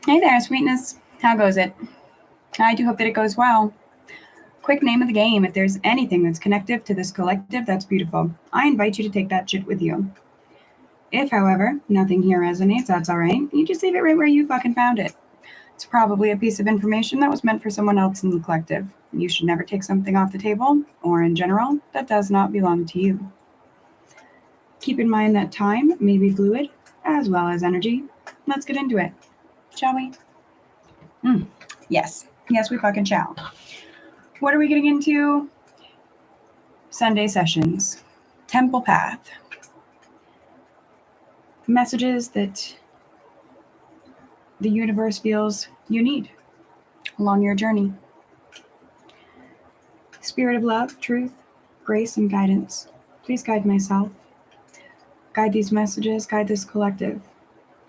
Hey there, sweetness. How goes it? I do hope that it goes well. Quick name of the game. If there's anything that's connective to this collective, that's beautiful. I invite you to take that shit with you. If, however, nothing here resonates, that's alright. You just leave it right where you fucking found it. It's probably a piece of information that was meant for someone else in the collective. You should never take something off the table, or in general, that does not belong to you. Keep in mind that time may be fluid, as well as energy. Let's get into it, shall we? Yes, we fucking shall. What are we getting into? Sunday sessions, temple path, messages that the universe feels you need along your journey. Spirit of love, truth, grace, and guidance. Please guide myself. Guide these messages, guide this collective.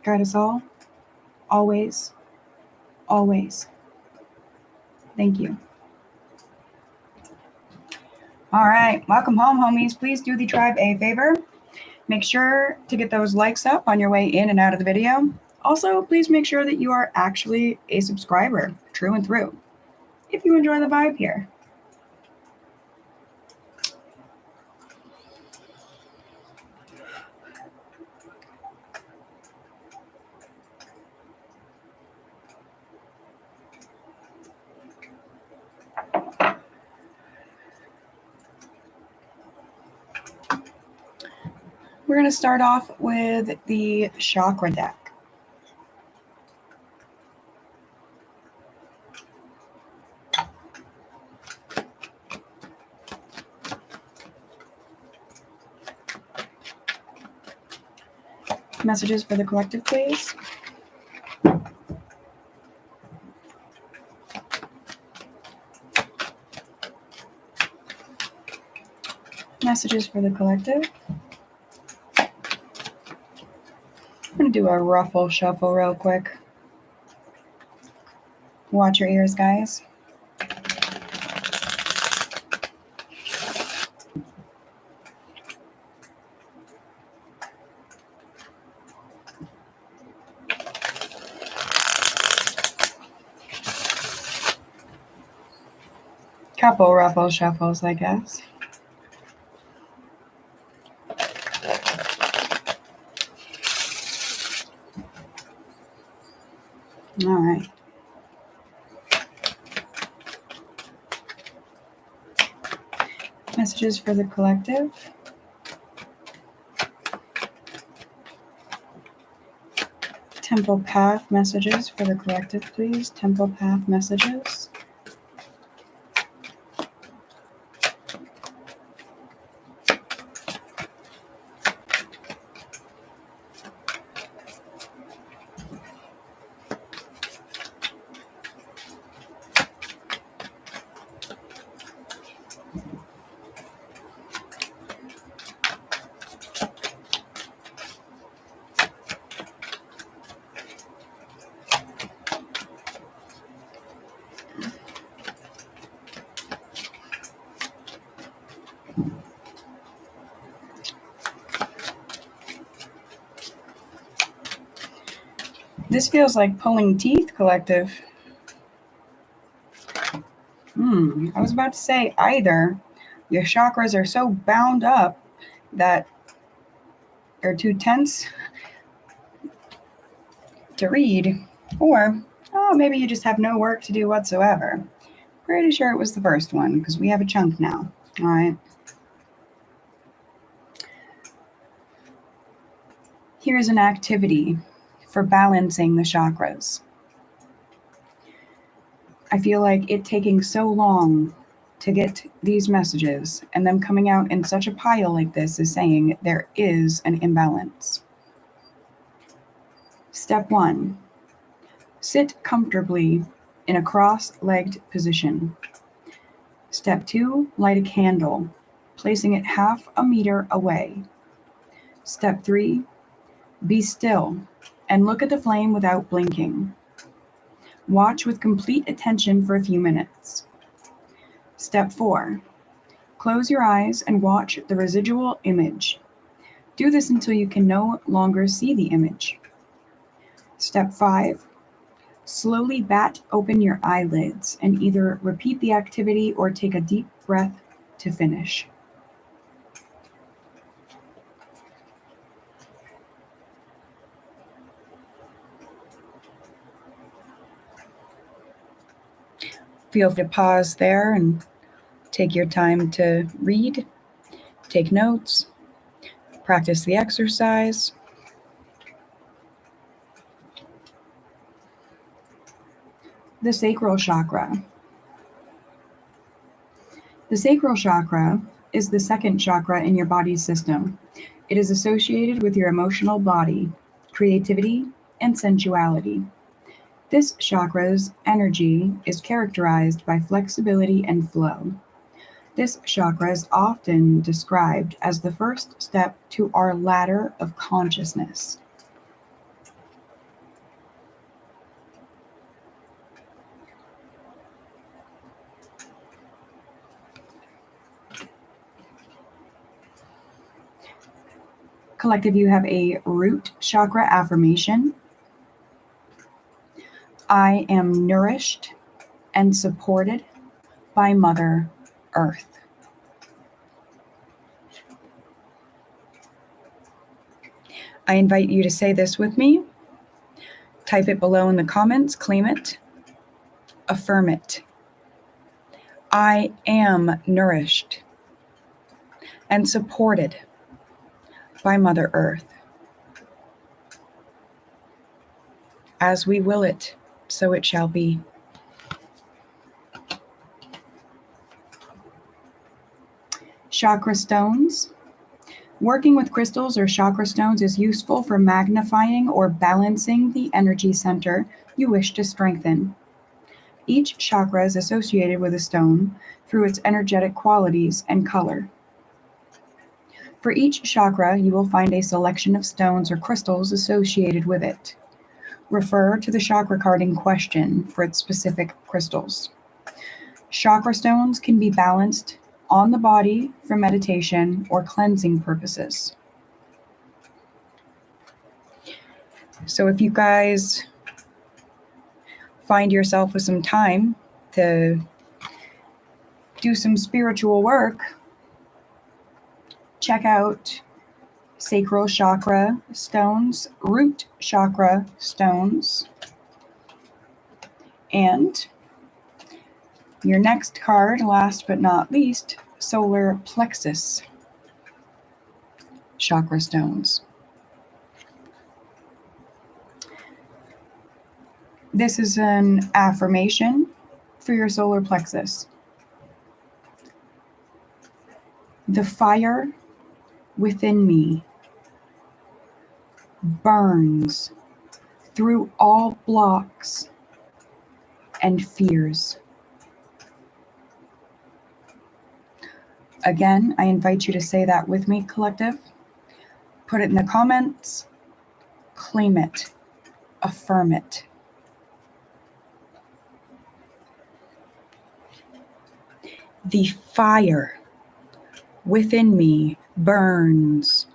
Guide us all, always, always. Thank you. All right, welcome home, homies. Please do the tribe a favor. Make sure to get those likes up on your way in and out of the video. Also, please make sure that you are actually a subscriber, true and through, if you enjoy the vibe here. We're going to start off with the chakra deck. Messages for the collective, please. Messages for the collective. I'm going to do a ruffle shuffle real quick. Watch your ears, guys. Couple ruffle shuffles, I guess. All right. Messages for the collective. Temple path messages for the collective, please. Temple path messages. This feels like pulling teeth, collective. I was about to say either your chakras are so bound up that they're too tense to read, or maybe you just have no work to do whatsoever. Pretty sure it was the first one because we have a chunk now. All right. Here's an activity for balancing the chakras. I feel like it taking so long to get these messages and them coming out in such a pile like this is saying there is an imbalance. Step 1, sit comfortably in a cross-legged position. Step 2, light a candle, placing it half a meter away. Step 3, be still and look at the flame without blinking. Watch with complete attention for a few minutes. Step 4, close your eyes and watch the residual image. Do this until you can no longer see the image. Step 5, Slowly bat open your eyelids and either repeat the activity or take a deep breath to finish. Feel free to pause there and take your time to read, take notes, practice the exercise. The sacral chakra. The sacral chakra is the second chakra in your body's system. It is associated with your emotional body, creativity, and sensuality. This chakra's energy is characterized by flexibility and flow. This chakra is often described as the first step to our ladder of consciousness. Collective, you have a root chakra affirmation. I am nourished and supported by Mother Earth. I invite you to say this with me. Type it below in the comments, claim it, affirm it. I am nourished and supported by Mother Earth. As we will it, so it shall be. Chakra stones. Working with crystals or chakra stones is useful for magnifying or balancing the energy center you wish to strengthen. Each chakra is associated with a stone through its energetic qualities and color. For each chakra, you will find a selection of stones or crystals associated with it. Refer to the chakra card in question for its specific crystals. Chakra stones can be balanced on the body for meditation or cleansing purposes. So if you guys find yourself with some time to do some spiritual work, check out sacral chakra stones, root chakra stones, and your next card, last but not least, solar plexus chakra stones. This is an affirmation for your solar plexus. The fire within me burns through all blocks and fears. Again, I invite you to say that with me, collective. Put it in the comments, claim it, affirm it. The fire within me burns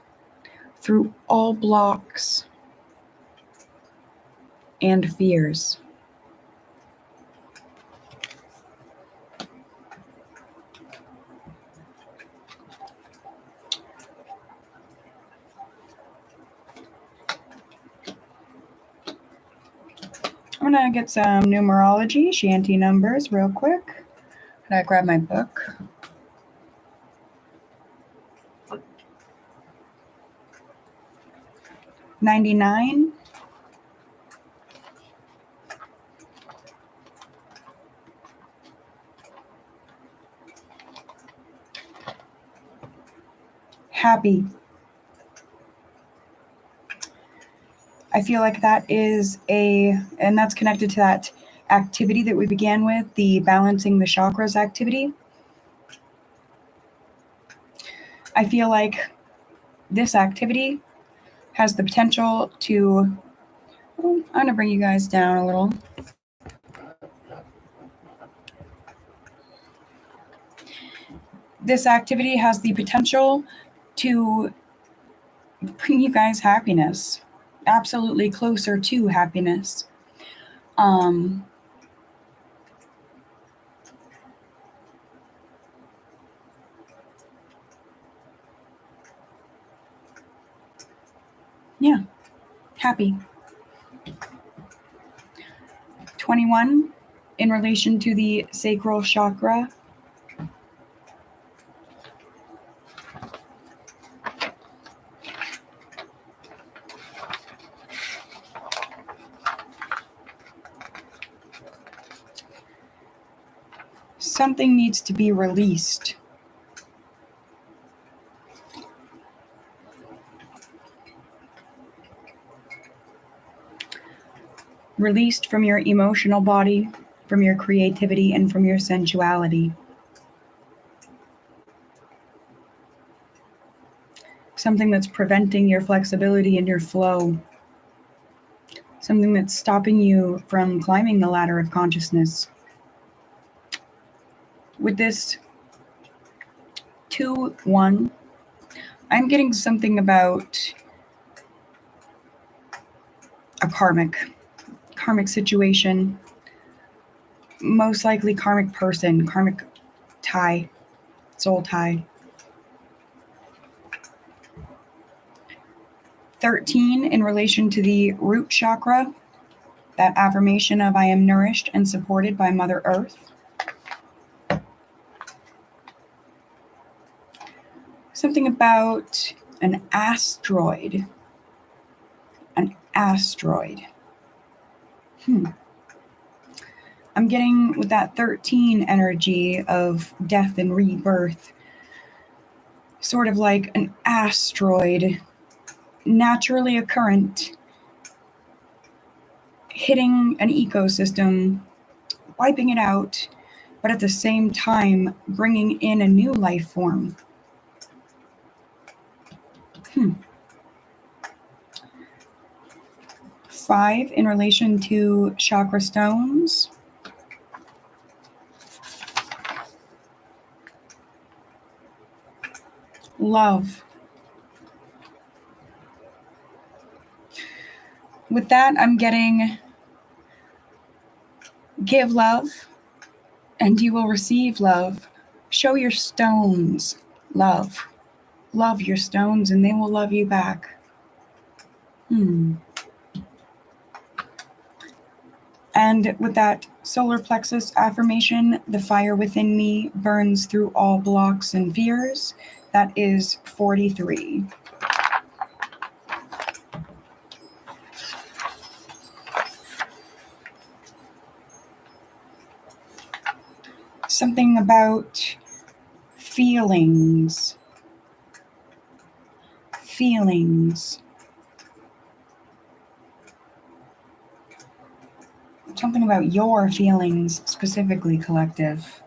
through all blocks and fears. I'm going to get some numerology, shanty numbers real quick. Can I grab my book? $99. Happy. I feel like that is and that's connected to that activity that we began with, the balancing the chakras activity. I feel like this activity has the potential to, I'm going to bring you guys down a little. This activity has the potential to bring you guys happiness, absolutely closer to happiness. Yeah, happy. 21, in relation to the sacral chakra. Something needs to be released. Released from your emotional body, from your creativity, and from your sensuality. Something that's preventing your flexibility and your flow. Something that's stopping you from climbing the ladder of consciousness. With this 2-1, I'm getting something about a karmic situation, most likely karmic person, karmic tie, soul tie. 13, in relation to the root chakra, that affirmation of I am nourished and supported by Mother Earth. Something about an asteroid. An asteroid. I'm getting with that 13 energy of death and rebirth, sort of like an asteroid, naturally occurrent, hitting an ecosystem, wiping it out, but at the same time bringing in a new life form. 5, in relation to chakra stones. Love. With that, I'm getting give love and you will receive love. Show your stones love. Love your stones and they will love you back. And with that solar plexus affirmation, the fire within me burns through all blocks and fears. That is 43. Something about feelings. Something about your feelings, specifically, collective.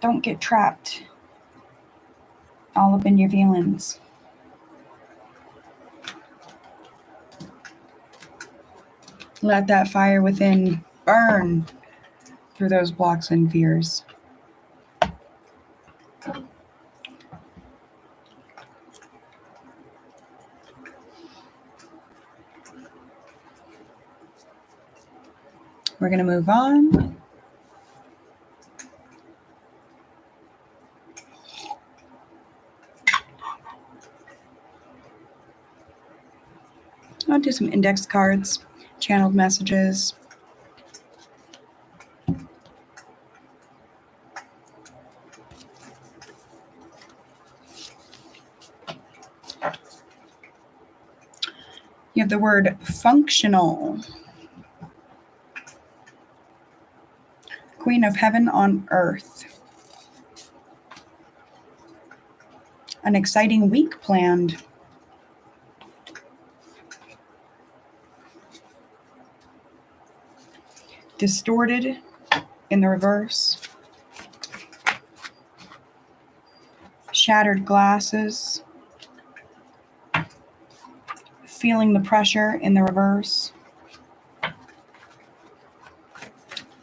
Don't get trapped all up in your feelings. Let that fire within burn through those blocks and fears. We're going to move on. I'll do some index cards, channeled messages. You have the word functional. Queen of heaven on earth. An exciting week planned. Distorted in the reverse. Shattered glasses. Feeling the pressure in the reverse.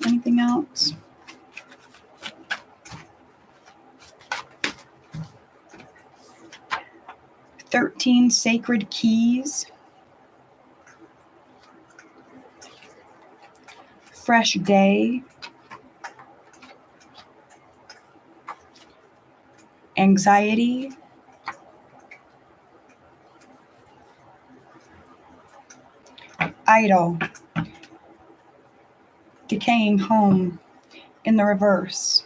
Anything else? "13 sacred keys fresh day, anxiety, idle, decaying home in the reverse,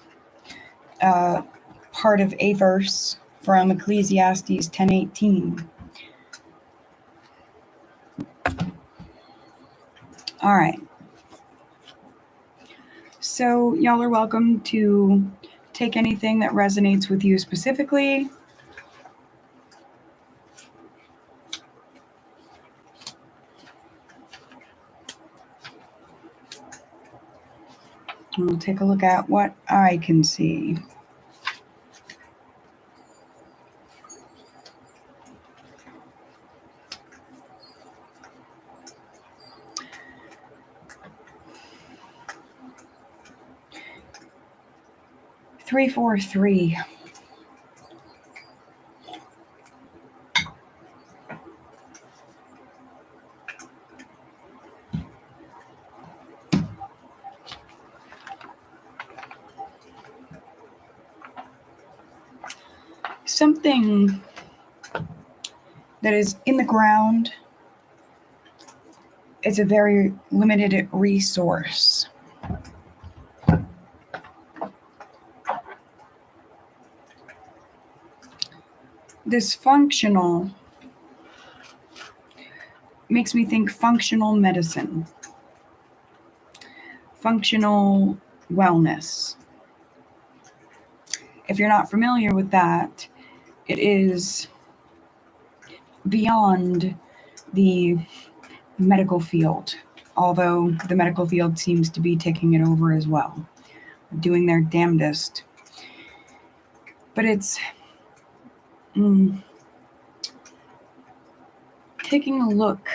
part of a verse from Ecclesiastes 10:18. All right. So y'all are welcome to take anything that resonates with you specifically. We'll take a look at what I can see. Three, 4, 3. Something that is in the ground is a very limited resource. Dysfunctional makes me think functional medicine, functional wellness. If you're not familiar with that, it is beyond the medical field, although the medical field seems to be taking it over as well, doing their damnedest. But it's taking a look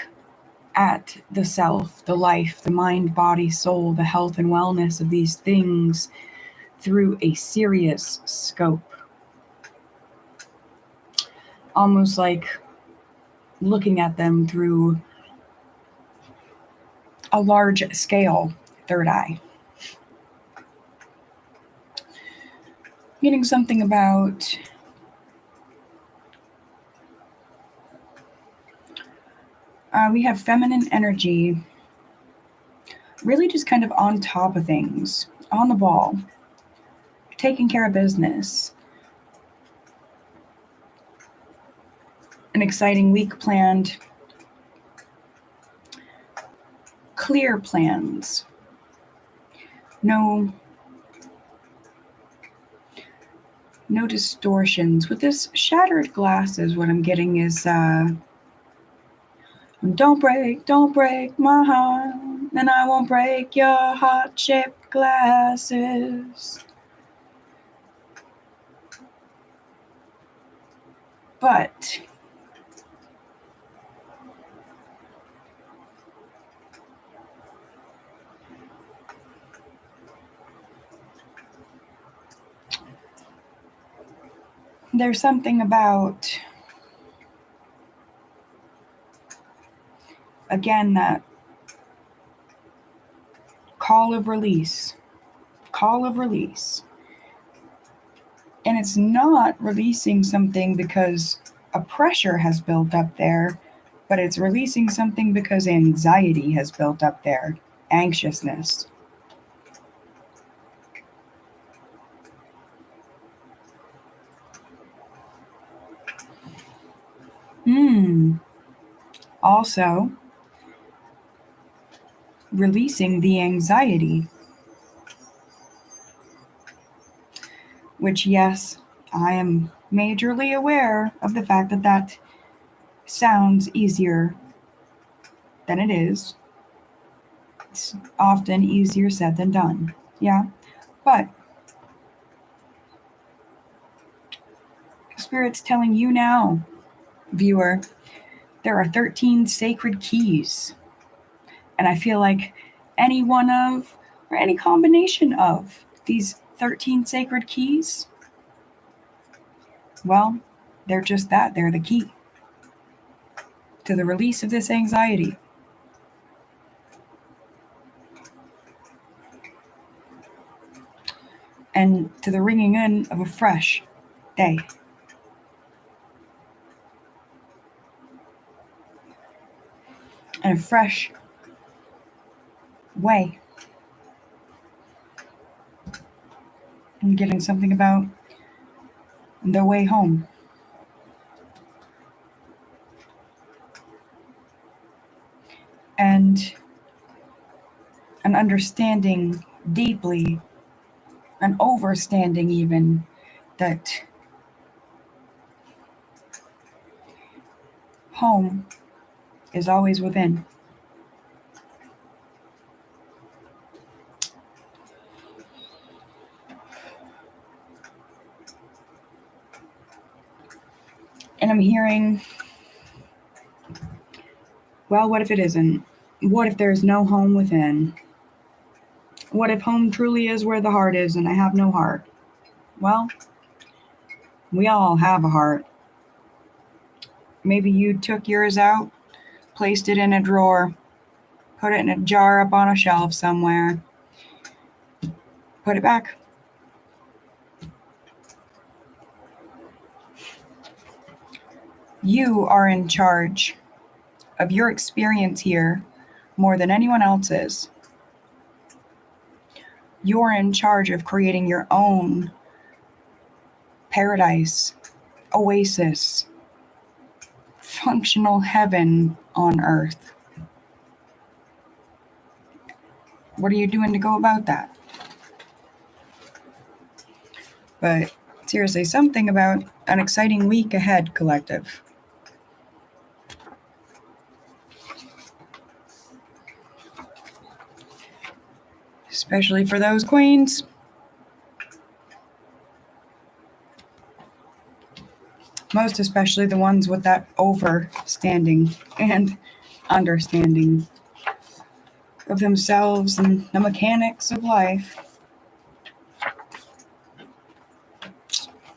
at the self, the life, the mind, body, soul, the health and wellness of these things through a serious scope. Almost like looking at them through a large scale third eye. Getting something about we have feminine energy, really just kind of on top of things, on the ball, taking care of business. An exciting week planned. Clear plans. No distortions. With this shattered glasses, what I'm getting is don't break my heart, and I won't break your heart-shaped glasses. But there's something about, again, that call of release. And it's not releasing something because a pressure has built up there, but it's releasing something because anxiety has built up there, anxiousness. Also, releasing the anxiety, which, yes, I am majorly aware of the fact that that sounds easier than it is. It's often easier said than done. Yeah, but Spirit's telling you now, viewer, there are 13 sacred keys. And I feel like any one of, or any combination of these 13 sacred keys, well, they're just that. They're the key to the release of this anxiety. and to the ringing in of a fresh day. And a fresh way. And getting something about the way home. And an understanding deeply, an overstanding even, that home is always within. And I'm hearing, well, what if it isn't? What if there's no home within? What if home truly is where the heart is and I have no heart? Well, we all have a heart. Maybe you took yours out, placed it in a drawer, put it in a jar up on a shelf somewhere, put it back. You are in charge of your experience here more than anyone else is. You're in charge of creating your own paradise, oasis, functional heaven on earth. What are you doing to go about that? But seriously, something about an exciting week ahead, collective. Especially for those queens. Most especially the ones with that overstanding and understanding of themselves and the mechanics of life.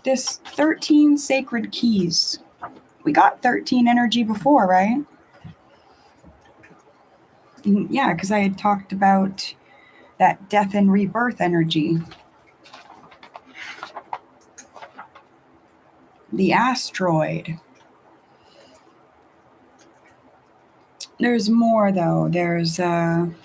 This 13 sacred keys. We got 13 energy before, right? Yeah, because I had talked about that death and rebirth energy. The asteroid. There's more, though. There's I'm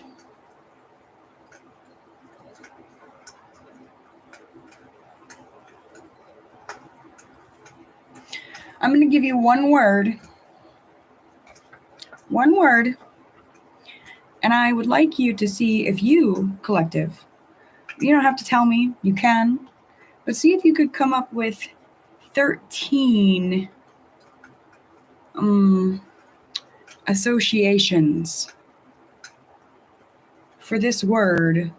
going to give you one word. One word. And I would like you to see if you, collective, you don't have to tell me, you can, but see if you could come up with 13 associations for this word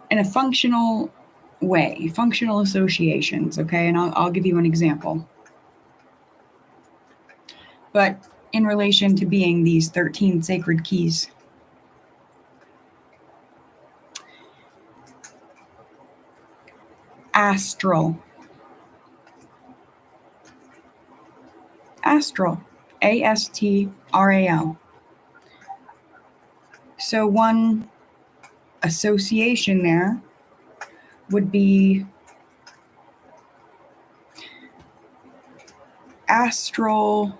in a functional way, functional associations, okay? And I'll give you an example. But in relation to being these 13 sacred keys. Astral. Astral. A-S-T-R-A-L. So one association there would be astral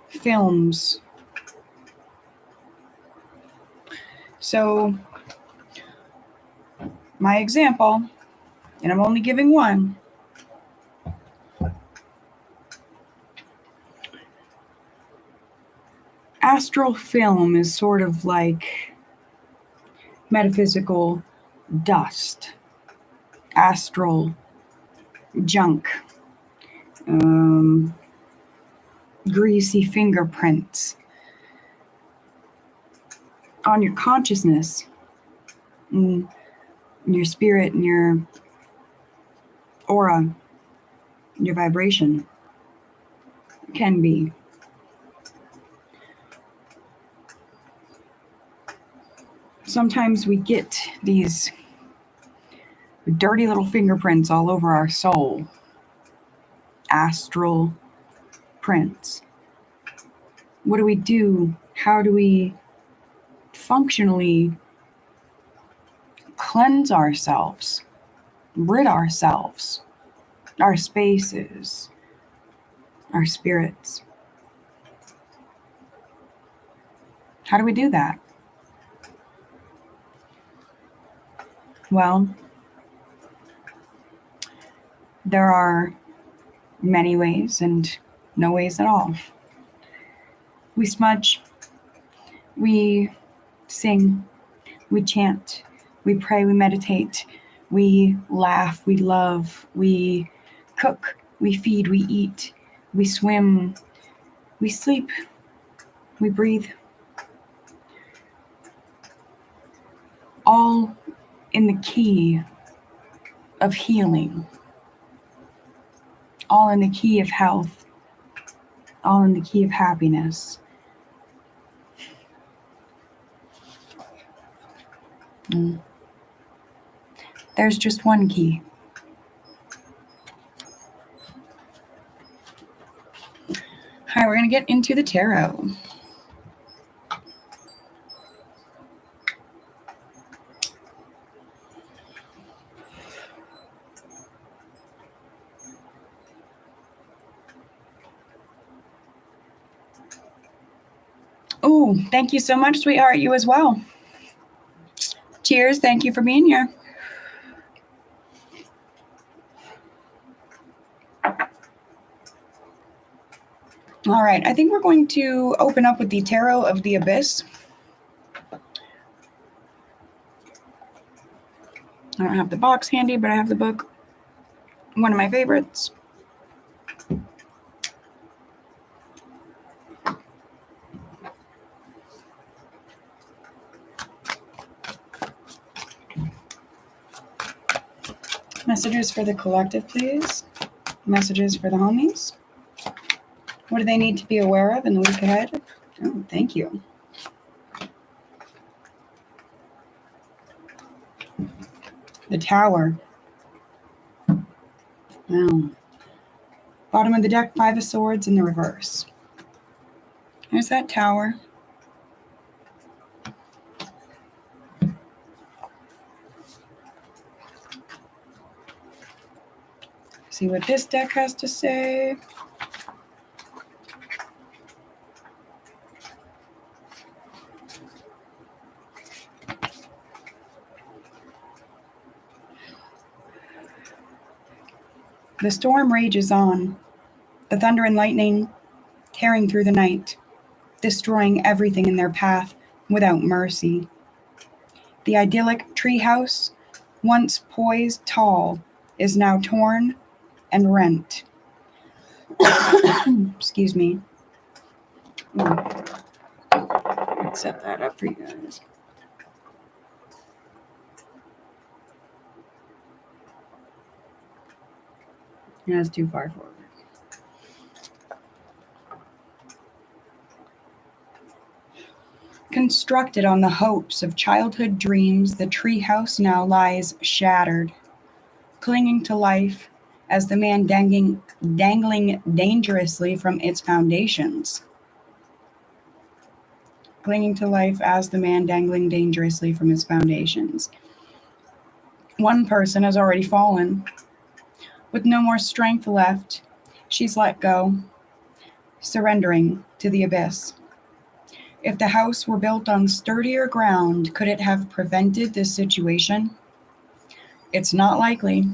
films. So my example, and I'm only giving one, astral film is sort of like metaphysical dust, astral junk, greasy fingerprints on your consciousness, and your spirit, and your aura, your vibration can be. Sometimes we get these dirty little fingerprints all over our soul. Astral prints. What do we do? How do we functionally cleanse ourselves, rid ourselves, our spaces, our spirits. How do we do that? Well, there are many ways and no ways at all. We smudge, we sing, we chant, we pray, we meditate, we laugh, we love, we cook, we feed, we eat, we swim, we sleep, we breathe. All in the key of healing, all in the key of health, all in the key of happiness. There's just one key. Hi, we're going to get into the tarot. Oh, thank you so much, sweetheart. You as well. Cheers. Thank you for being here. All right. I think we're going to open up with the Tarot of the Abyss. I don't have the box handy, but I have the book. One of my favorites. Messages for the collective, please. Messages for the homies. What do they need to be aware of in the week ahead? Oh, thank you. The Tower. Wow. Bottom of the deck, Five of Swords in the reverse. There's that Tower. See what this deck has to say. The storm rages on, the thunder and lightning tearing through the night, destroying everything in their path without mercy. The idyllic treehouse, once poised tall, is now torn and rent. Excuse me. Let's set that up for you guys. Yeah, it's too far forward. Constructed on the hopes of childhood dreams, the treehouse now lies shattered, clinging to life as the man dangling dangerously from its foundations. Clinging to life as the man dangling dangerously from his foundations. One person has already fallen. With no more strength left, she's let go, surrendering to the abyss. If the house were built on sturdier ground, could it have prevented this situation? It's not likely.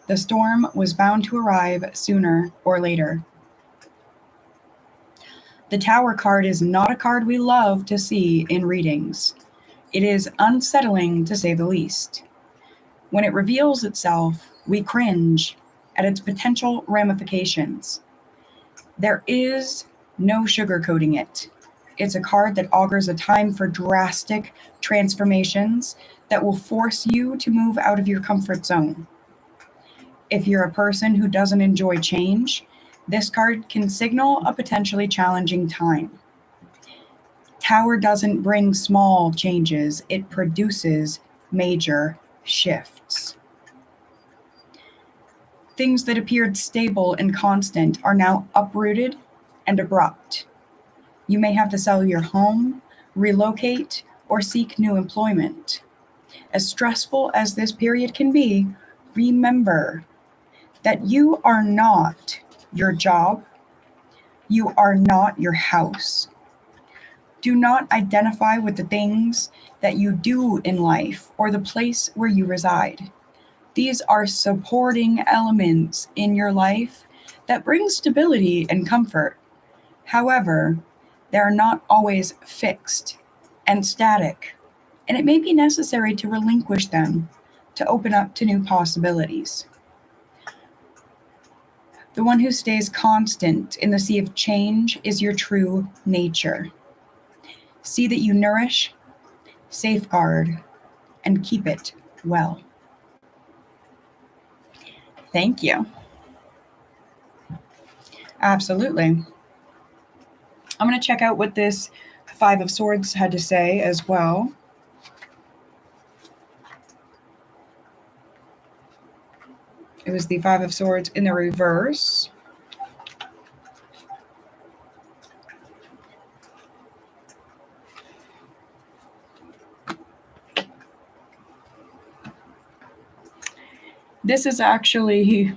The storm was bound to arrive sooner or later. The Tower card is not a card we love to see in readings. It is unsettling, to say the least. When it reveals itself, we cringe at its potential ramifications. There is no sugarcoating it. It's a card that augurs a time for drastic transformations that will force you to move out of your comfort zone. If you're a person who doesn't enjoy change, this card can signal a potentially challenging time. Tower doesn't bring small changes, it produces major shifts. Things that appeared stable and constant are now uprooted and abrupt. You may have to sell your home, relocate, or seek new employment. As stressful as this period can be, remember that you are not your job, you are not your house. Do not identify with the things that you do in life or the place where you reside. These are supporting elements in your life that bring stability and comfort. However, they are not always fixed and static, and it may be necessary to relinquish them to open up to new possibilities. The one who stays constant in the sea of change is your true nature. See that you nourish, safeguard, and keep it well. Thank you. Absolutely. I'm going to check out what this Five of Swords had to say as well. It was the Five of Swords in the reverse. This is actually,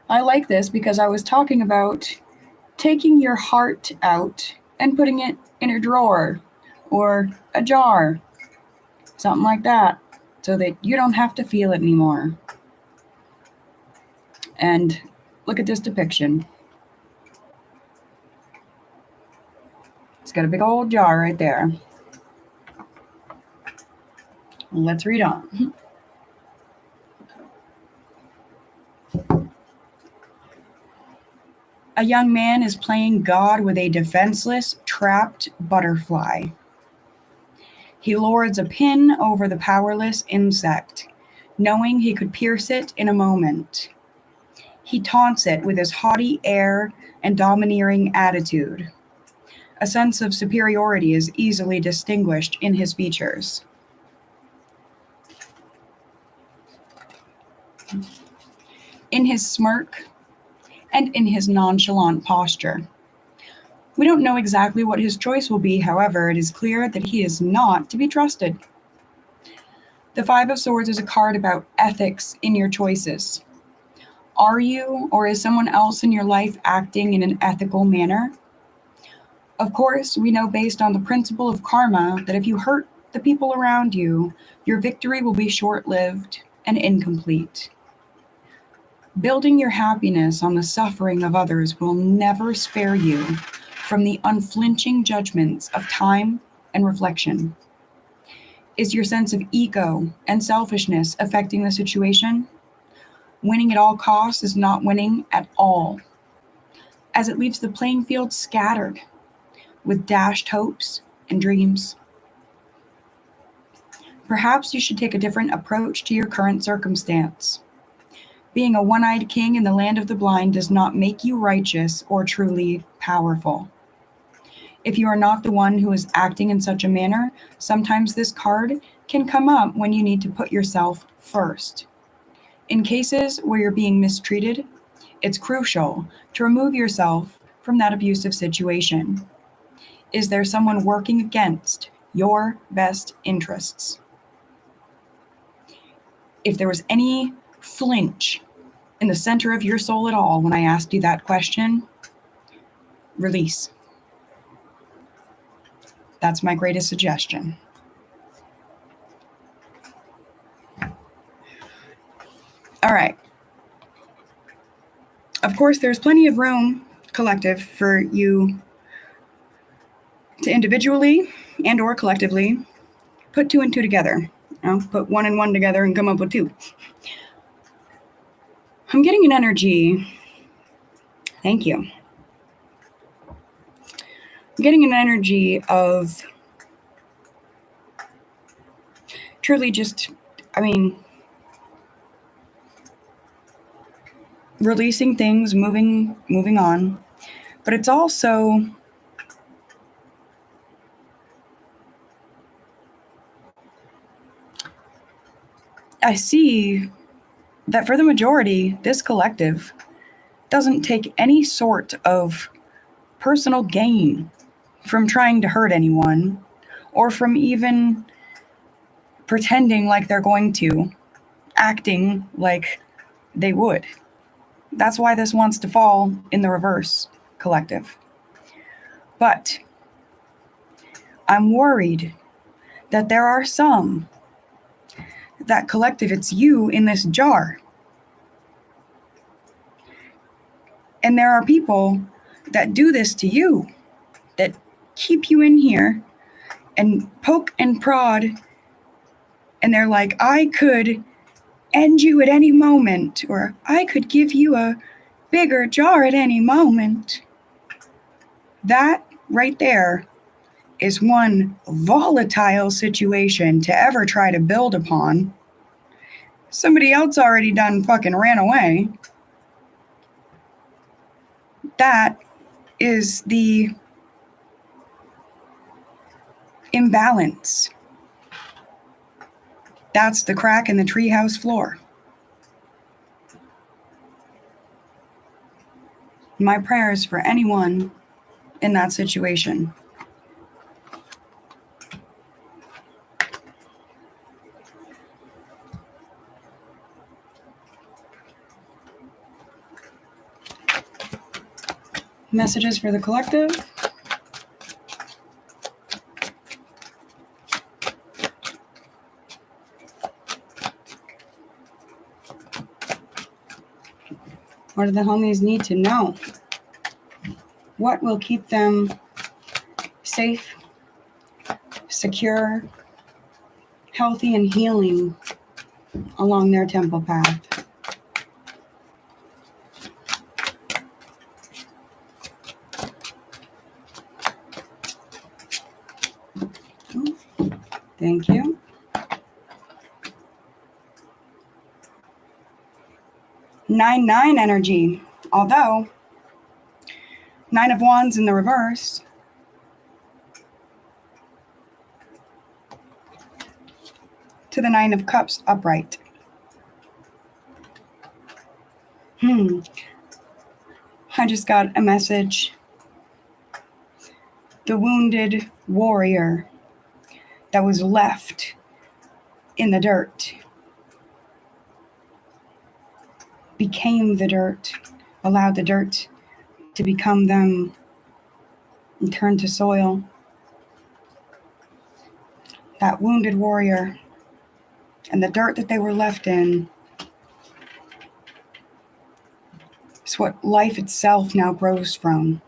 I like this because I was talking about taking your heart out and putting it in a drawer or a jar, something like that, so that you don't have to feel it anymore. And look at this depiction. It's got a big old jar right there. Let's read on. A young man is playing God with a defenseless, trapped butterfly. He lords a pin over the powerless insect, knowing he could pierce it in a moment. He taunts it with his haughty air and domineering attitude. A sense of superiority is easily distinguished in his features. In his smirk, and in his nonchalant posture. We don't know exactly what his choice will be, however, it is clear that he is not to be trusted. The Five of Swords is a card about ethics in your choices. Are you, or is someone else in your life acting in an ethical manner? Of course, we know based on the principle of karma that if you hurt the people around you, your victory will be short-lived and incomplete. Building your happiness on the suffering of others will never spare you from the unflinching judgments of time and reflection. Is your sense of ego and selfishness affecting the situation? Winning at all costs is not winning at all, as it leaves the playing field scattered with dashed hopes and dreams. Perhaps you should take a different approach to your current circumstance. Being a one-eyed king in the land of the blind does not make you righteous or truly powerful. If you are not the one who is acting in such a manner, sometimes this card can come up when you need to put yourself first. In cases where you're being mistreated, it's crucial to remove yourself from that abusive situation. Is there someone working against your best interests? If there was any flinch in the center of your soul at all when I asked you that question, release. That's my greatest suggestion. All right. Of course, there's plenty of room, collective, for you to individually and or collectively put two and two together. Put one and one together and come up with two. I'm getting an energy. Thank you. I'm getting an energy of truly just, releasing things, moving on. But it's also I see that for the majority, this collective doesn't take any sort of personal gain from trying to hurt anyone or from even pretending like they're going to, acting like they would. That's why this wants to fall in the reverse collective. But I'm worried that there are some, that collective, it's you in this jar. And there are people that do this to you, that keep you in here and poke and prod. And they're like, I could end you at any moment, or I could give you a bigger jar at any moment. That right there is one volatile situation to ever try to build upon. Somebody else already done fucking ran away. That is the imbalance. That's the crack in the treehouse floor. My prayers for anyone in that situation. Messages for the collective. What do the homies need to know? What will keep them safe, secure, healthy, and healing along their temple path? Thank you. Nine energy. Although, Nine of Wands in the reverse. To the Nine of Cups upright. I just got a message. The wounded warrior that was left in the dirt became the dirt, allowed the dirt to become them and turn to soil. That wounded warrior and the dirt that they were left in is what life itself now grows from.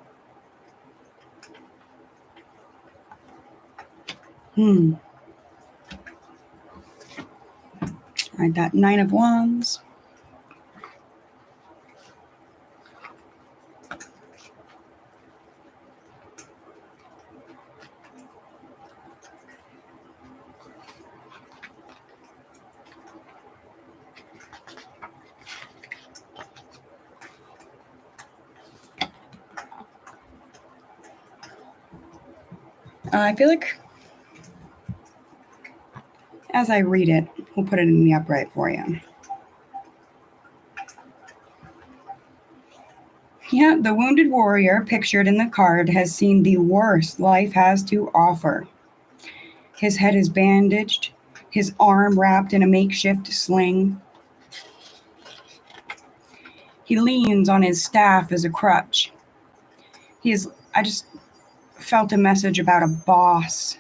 All right, that Nine of Wands. I feel like as I read it, we'll put it in the upright for you. Yeah, the wounded warrior pictured in the card has seen the worst life has to offer. His head is bandaged, his arm wrapped in a makeshift sling. He leans on his staff as a crutch. I just felt a message about a boss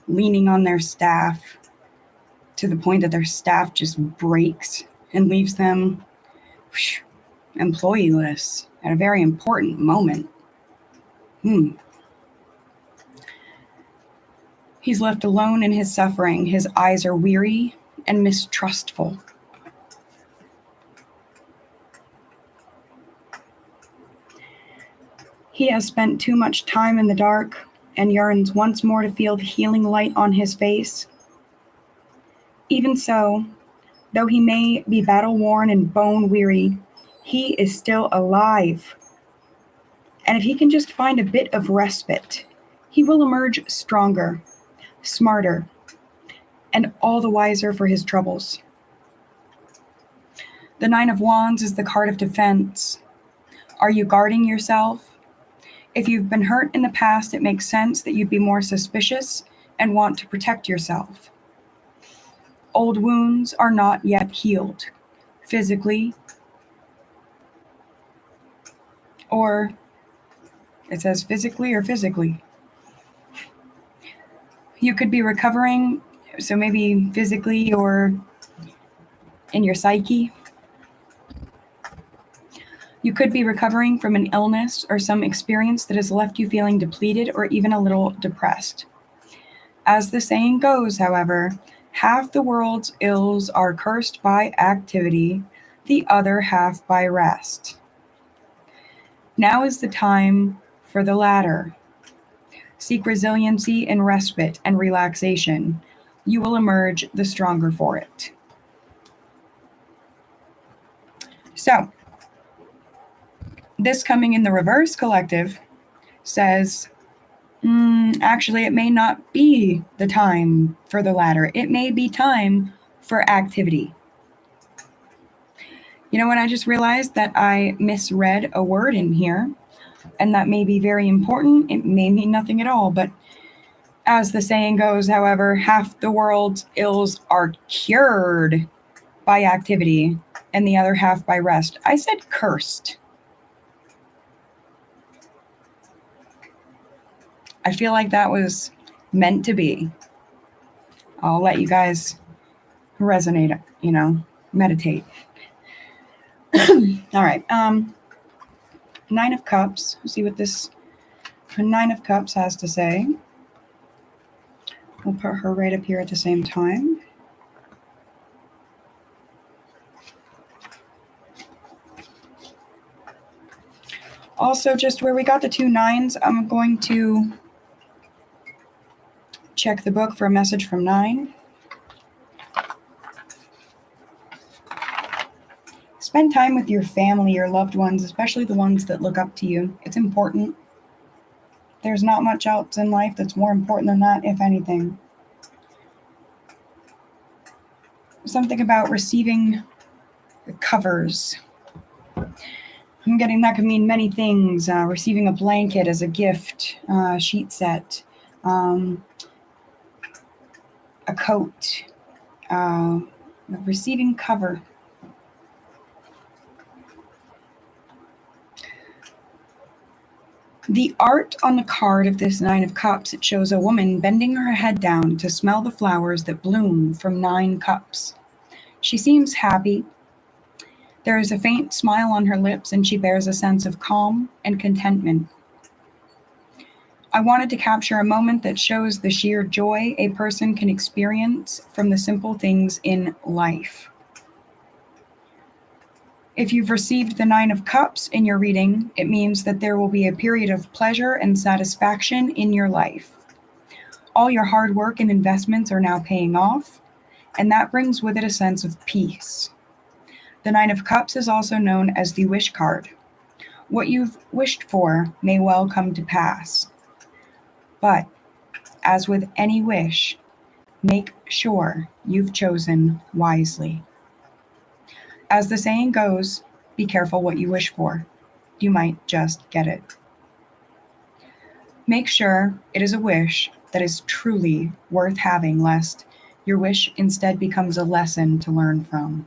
leaning on their staff to the point that their staff just breaks and leaves them employeeless at a very important moment. He's left alone in his suffering. His eyes are weary and mistrustful. He has spent too much time in the dark and yearns once more to feel the healing light on his face. Even so, though he may be battle-worn and bone-weary, he is still alive. And if he can just find a bit of respite, he will emerge stronger, smarter, and all the wiser for his troubles. The Nine of Wands is the card of defense. Are you guarding yourself? If you've been hurt in the past, it makes sense that you'd be more suspicious and want to protect yourself. Old wounds are not yet healed, physically, or it says physically or physically. You could be recovering, so maybe physically or in your psyche. You could be recovering from an illness or some experience that has left you feeling depleted or even a little depressed. As the saying goes, however, half the world's ills are cursed by activity, the other half by rest. Now is the time for the latter. Seek resiliency in respite and relaxation. You will emerge the stronger for it. So, this coming in the reverse collective says, actually, it may not be the time for the latter. It may be time for activity. You know what? I just realized that I misread a word in here, and that may be very important. It may mean nothing at all, but as the saying goes, however, half the world's ills are cured by activity and the other half by rest. I said cursed. I feel like that was meant to be. I'll let you guys resonate, meditate. All right. 9 of Cups. Let's see what this 9 of Cups has to say. We'll put her right up here at the same time. Also, just where we got the 2 9s, I'm going to check the book for a message from 9. Spend time with your family, your loved ones, especially the ones that look up to you. It's important. There's not much else in life that's more important than that, if anything. Something about receiving covers. I'm getting that could mean many things. Receiving a blanket as a gift, sheet set, a coat, receiving cover. The art on the card of this 9 of Cups, it shows a woman bending her head down to smell the flowers that bloom from 9 cups. She seems happy. There is a faint smile on her lips, and she bears a sense of calm and contentment. I wanted to capture a moment that shows the sheer joy a person can experience from the simple things in life. If you've received the 9 of Cups in your reading, it means that there will be a period of pleasure and satisfaction in your life. All your hard work and investments are now paying off, and that brings with it a sense of peace. The 9 of Cups is also known as the wish card. What you've wished for may well come to pass. But, as with any wish, make sure you've chosen wisely. As the saying goes, be careful what you wish for. You might just get it. Make sure it is a wish that is truly worth having, lest your wish instead becomes a lesson to learn from.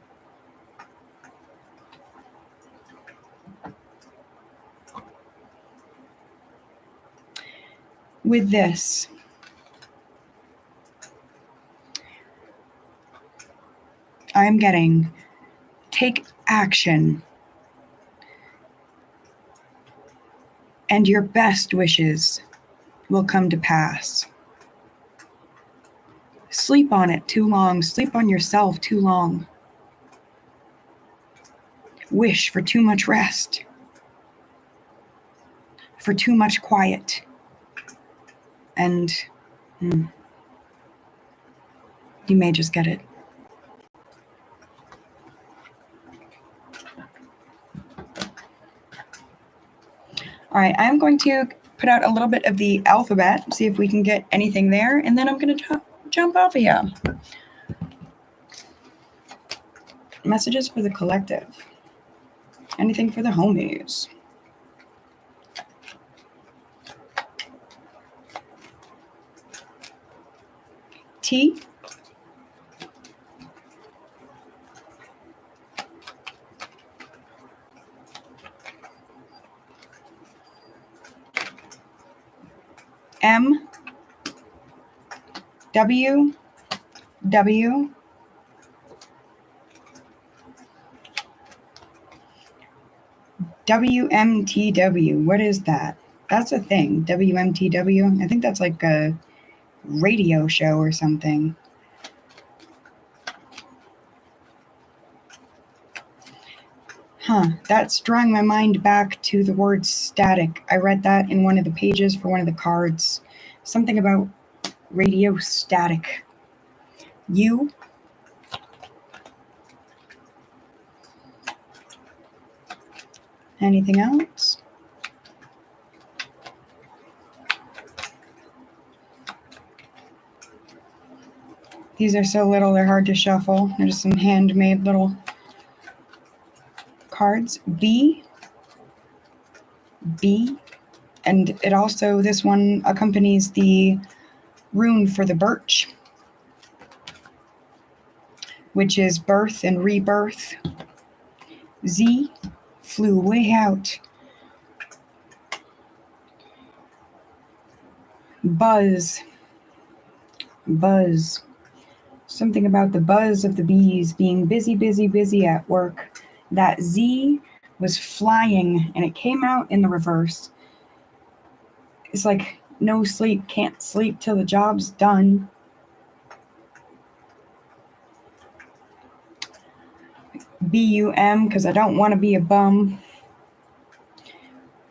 With this, I'm getting take action, and your best wishes will come to pass. Sleep on it too long. Sleep on yourself too long. Wish for too much rest, for too much quiet, and you may just get it. All right, I'm going to put out a little bit of the alphabet, see if we can get anything there, and then I'm going to jump off of here. Messages for the collective. Anything for the homies. T, M, W, W, WMTW. What is that? That's a thing. WMTW. I think that's like a radio show or something. That's drawing my mind back to the word static. I read that in one of the pages for one of the cards. Something about radio static. U, anything else? These are so little, they're hard to shuffle. They're just some handmade little cards. B, B, and it also, this one accompanies the rune for the birch, which is birth and rebirth. Z, flew way out. Buzz, buzz. Something about the buzz of the bees being busy, busy, busy at work. That Z was flying, and it came out in the reverse. It's like, no sleep, can't sleep till the job's done. BUM, because I don't want to be a bum.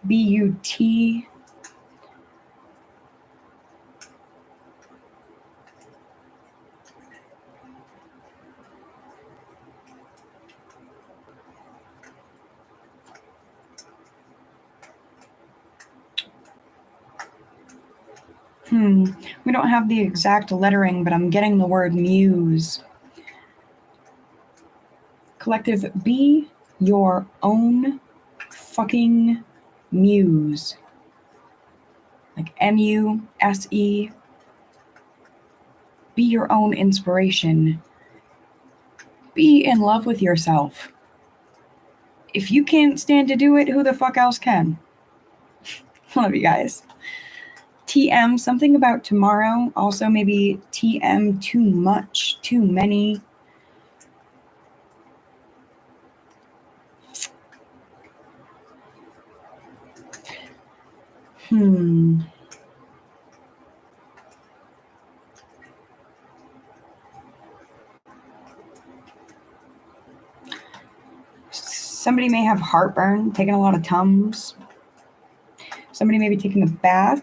BUT. We don't have the exact lettering, but I'm getting the word muse. Collective, be your own fucking muse. Like MUSE. Be your own inspiration. Be in love with yourself. If you can't stand to do it, who the fuck else can? Love you guys. TM, something about tomorrow. Also maybe TM, too much, too many. Somebody may have heartburn, taking a lot of Tums. Somebody may be taking a bath,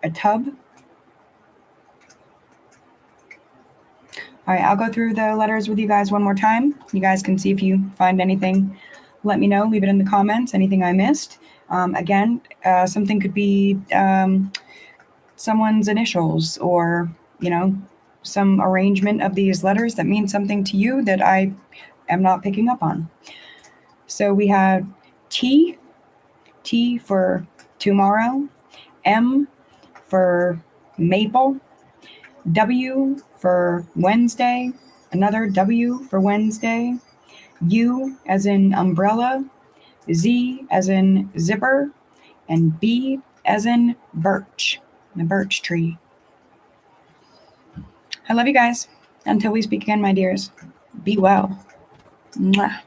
a tub. All right, I'll go through the letters with you guys one more time. You guys can see if you find anything. Let me know. Leave it in the comments, anything I missed. Again, something could be someone's initials or, some arrangement of these letters that means something to you that I am not picking up on. So we have T for tomorrow, M for maple, W for Wednesday, another W for Wednesday, U as in umbrella, Z as in zipper, and B as in birch, the birch tree. I love you guys. Until we speak again, my dears, be well. Mwah.